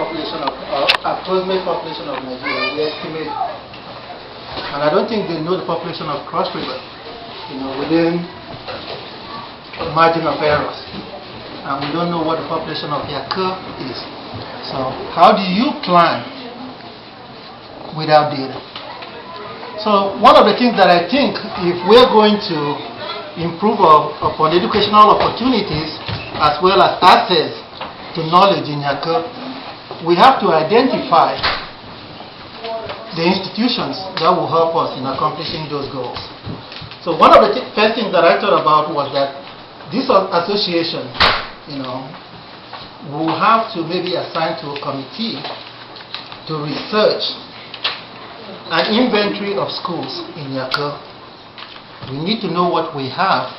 population of, approximate population of Nigeria, we estimate. And I don't think they know the population of Cross River, within the margin of errors. And we don't know what the population of Yakurr is. So how do you plan without data? So one of the things that I think, if we're going to improve upon educational opportunities as well as access to knowledge in Yakurr, we have to identify the institutions that will help us in accomplishing those goals. So one of the first things that I thought about was that this association, will have to maybe assign to a committee to research an inventory of schools in Yakurr. We need to know what we have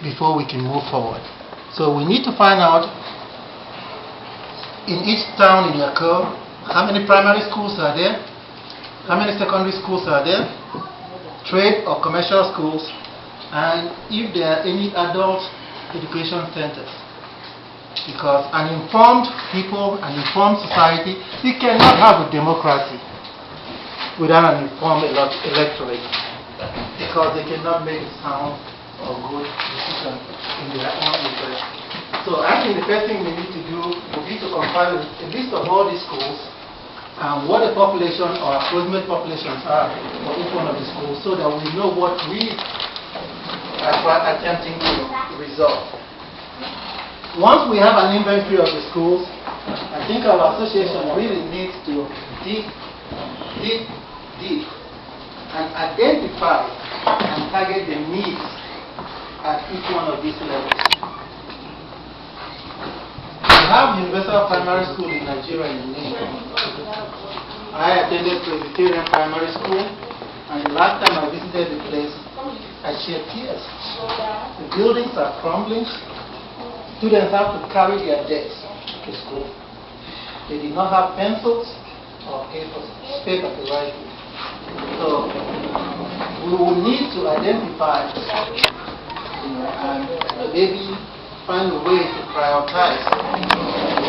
before we can move forward. So we need to find out in each town in Yakurr, how many primary schools are there? How many secondary schools are there? Trade or commercial schools? And if there are any adult education centers. Because an informed people, an informed society, you cannot have a democracy without an informed electorate. Because they cannot make sound or good decisions in their own interest. So I think the first thing we need to do would be to compile a list of all these schools and what the population or approximate populations are for each one of the schools, so that we know what we are attempting to resolve. Once we have an inventory of the schools, I think our association really needs to dig deep and identify and target the needs at each one of these levels. We have Universal Primary School in Nigeria in the name. I attended Presbyterian Primary School, and the last time I visited the place, I shed tears. The buildings are crumbling. Students have to carry their desks to school. They did not have pencils or paper to write with. So we will need to identify, and maybe find a way to prioritize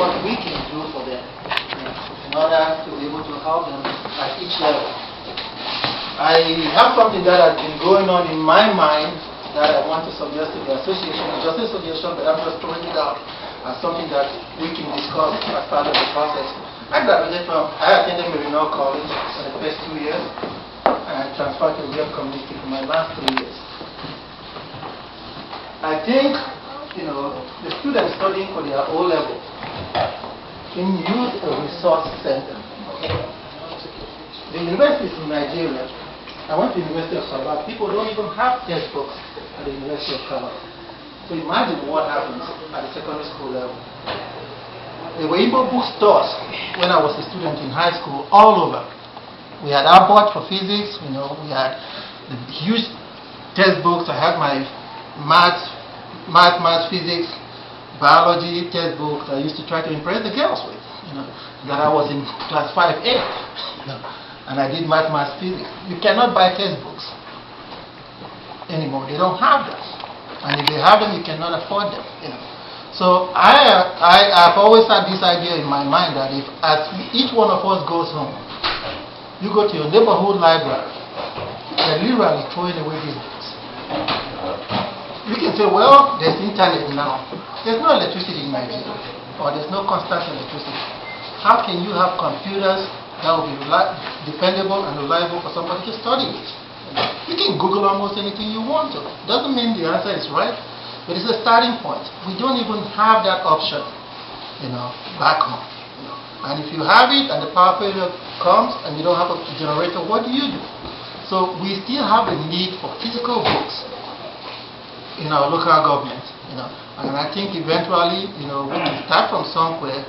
what we can do for them in order to be able to help them at each level. I have something that has been going on in my mind that I want to suggest to the association. It's just a suggestion, but I'm just throwing it out as something that we can discuss as part of the process. I attended Marino College for the first 2 years, and I transferred to Real Community for my last 3 years. I think, the students studying for their O level can use a resource center. The universities in Nigeria, I went to the University of Sabah, people don't even have textbooks at the University of Sabah. So imagine what happens at the secondary school level. There were even bookstores when I was a student in high school all over. We had Abbott for physics, we had the huge textbooks. I had my math, physics, biology textbooks I used to try to impress the girls with, that I was in class 5A, and I did math, physics. You cannot buy textbooks anymore. They don't have them. And if they have them, you cannot afford them, So I've always had this idea in my mind that if as each one of us goes home, you go to your neighborhood library, they're literally throwing away these books. You can say, well, there's internet now. There's no electricity in Nigeria, or there's no constant electricity. How can you have computers that will be dependable and reliable for somebody to study with? You can Google almost anything you want to. Doesn't mean the answer is right, but it's a starting point. We don't even have that option, back home. And if you have it and the power failure comes and you don't have a generator, what do? So we still have a need for physical books in our local government, and I think eventually, we will start from somewhere,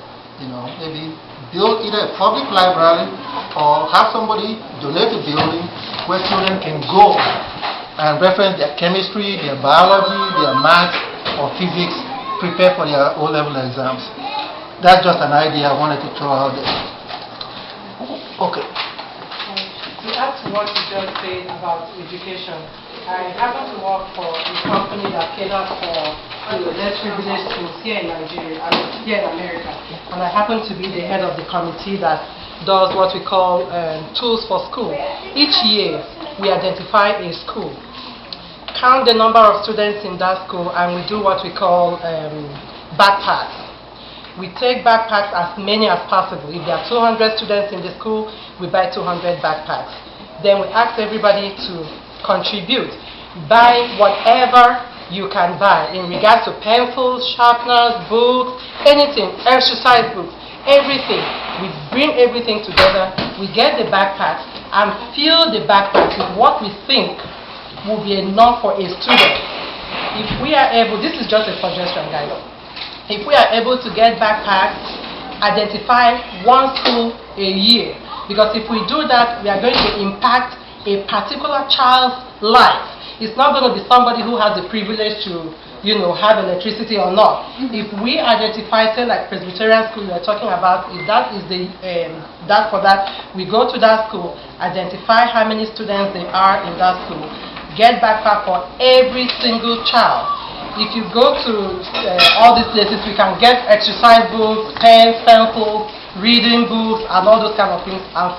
maybe build either a public library or have somebody donate a building where children can go and reference their chemistry, their biology, their math or physics, prepare for their O-level exams. That's just an idea I wanted to throw out there. Okay. To add to what you just said about education, I happen to work for a company that caters for less privileged schools here in Nigeria, here in America. And I happen to be the head of the committee that does what we call tools for school. Each year, we identify a school, count the number of students in that school, and we do what we call backpacks. We take backpacks as many as possible. If there are 200 students in the school, we buy 200 backpacks. Then we ask everybody to contribute. Buy whatever you can buy in regards to pencils, sharpeners, books, anything, exercise books, everything. We bring everything together, we get the backpacks and fill the backpacks with what we think will be enough for a student. If we are able, this is just a suggestion, guys. If we are able to get backpacks, identify one school a year, because if we do that, we are going to impact a particular child's life. It's not going to be somebody who has the privilege to, have electricity or not. If we identify, say like Presbyterian school we are talking about, if that is the, we go to that school, identify how many students there are in that school, get backpack for every single child. If you go to all these places, we can get exercise books, pens, pencils, reading books, and all those kind of things, and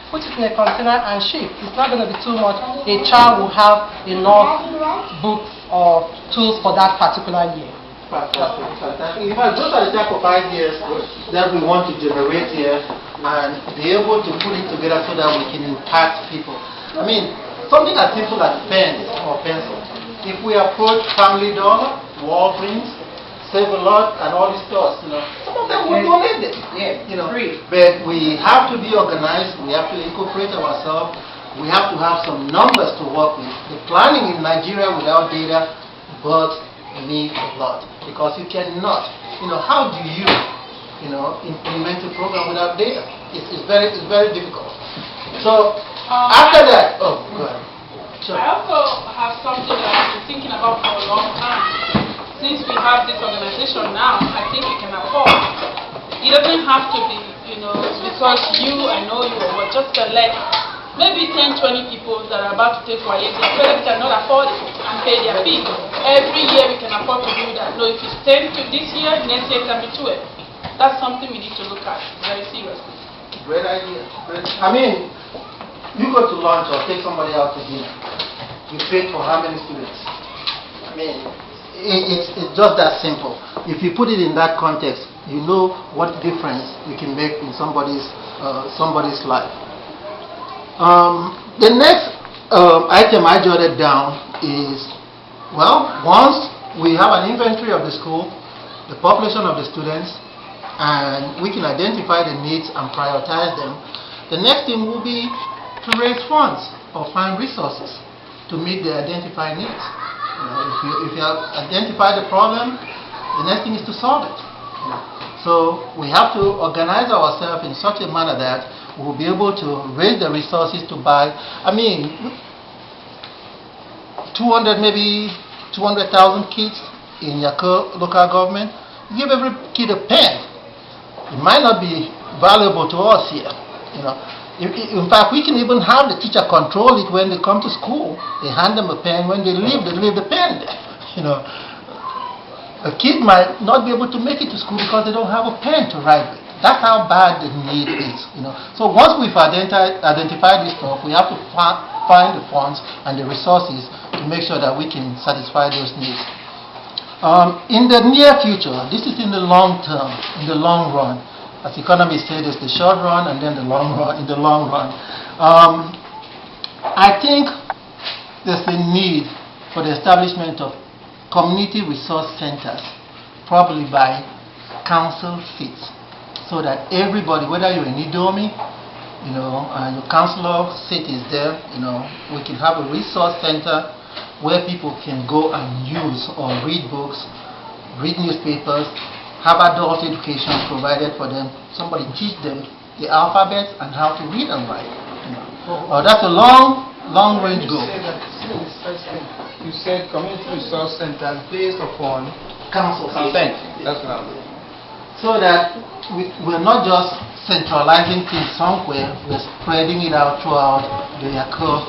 put it in a container and ship. It's not going to be too much. A child will have enough books or tools for that particular year. Fantastic. In fact, those are the type of ideas that we want to generate here and be able to put it together so that we can impact people. I mean, something as simple as pens or pencils. If we approach Family Dollar, Walgreens, Save-A-Lot, and all these stores, some of them will donate it. Free. But we have to be organized. We have to incorporate ourselves. We have to have some numbers to work with. The planning in Nigeria without data, but we need a lot because you cannot. How do you, implement a program without data? It's very difficult. So after that, go ahead. Sure. I also have something that I've been thinking about for a long time. Since we have this organization now, I think we can afford. It doesn't have to be, because I know you, but just select maybe 10, 20 people that are about to take YA. They cannot afford it and pay their fee. Every year we can afford to do that. No, if it's 10 to this year, next year it can be 12. That's something we need to look at very seriously. Great idea. I mean, you go to lunch or take somebody out to dinner. You pay for how many students? I mean, it's just that simple. If you put it in that context, you know what difference you can make in somebody's life. The next item I jotted down is, once we have an inventory of the school, the population of the students, and we can identify the needs and prioritize them, the next thing will be to raise funds or find resources to meet the identified needs. If you have identified the problem, the next thing is to solve it. So we have to organize ourselves in such a manner that we will be able to raise the resources to buy. I mean, 200,000 kids in Yakurr local government. Give every kid a pen. It might not be valuable to us here. In fact, we can even have the teacher control it when they come to school. They hand them a pen. When they leave the pen there. A kid might not be able to make it to school because they don't have a pen to write with. That's how bad the need is. So once we've identified this stuff, we have to find the funds and the resources to make sure that we can satisfy those needs. In the near future, this is in the long term, in the long run. As economists say, there's the short run and then the long run. In the long run, I think there's a need for the establishment of community resource centers, probably by council seats, so that everybody, whether you're in Idomi, and your councilor seat is there, we can have a resource center where people can go and use or read books, read newspapers, have adult education provided for them. Somebody teach them the alphabet and how to read and write. That's a long range goal. You said community resource centers based upon Council consent. That's what I'm saying. So that we're not just centralizing things somewhere, we're spreading it out throughout the Yakurr